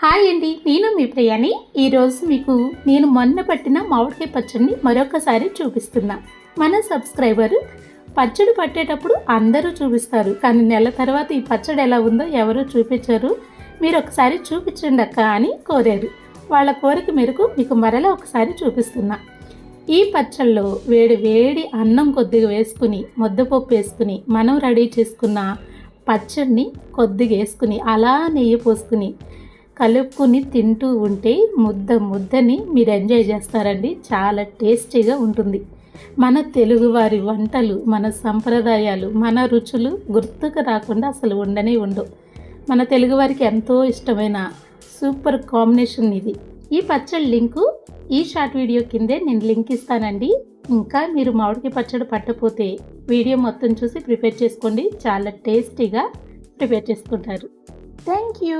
Hi అండి, నేను మీ ప్రియాని. ఈరోజు మీకు నేను మొన్న పట్టిన మామిడికాయ పచ్చడిని మరొకసారి చూపిస్తున్నా. మన సబ్స్క్రైబర్ పచ్చడి పట్టేటప్పుడు అందరూ చూపిస్తారు, కానీ నెల తర్వాత ఈ పచ్చడి ఎలా ఉందో ఎవరూ చూపించరు. మీరు ఒకసారి చూపించండి అక్క అని కోరారు. వాళ్ళ కోరిక మేరకు మీకు మరలా ఒకసారి చూపిస్తున్నా. ఈ పచ్చళ్ళలో వేడి వేడి అన్నం కొద్దిగా వేసుకుని, ముద్దపప్పు వేసుకుని మనం రెడీ చేసుకున్న పచ్చడిని కొద్దిగా వేసుకుని అలా నెయ్యి పోసుకుని కలుపుకుని తింటూ ఉంటే ముద్దని మీరు ఎంజాయ్ చేస్తారండి. చాలా టేస్టీగా ఉంటుంది. మన తెలుగువారి వంటలు, మన సంప్రదాయాలు, మన రుచులు గుర్తుకు రాకుండా అసలు ఉండనే ఉండవు. మన తెలుగువారికి ఎంతో ఇష్టమైన సూపర్ కాంబినేషన్ ఇది. ఈ పచ్చడి లింకు ఈ షార్ట్ వీడియో కిందే నేను లింక్ ఇస్తానండి. ఇంకా మీరు మామిడికాయ పచ్చడి పట్టకపోతే వీడియో మొత్తం చూసి ప్రిపేర్ చేసుకోండి. చాలా టేస్టీగా ప్రిపేర్ చేసుకుంటారు. Thank you.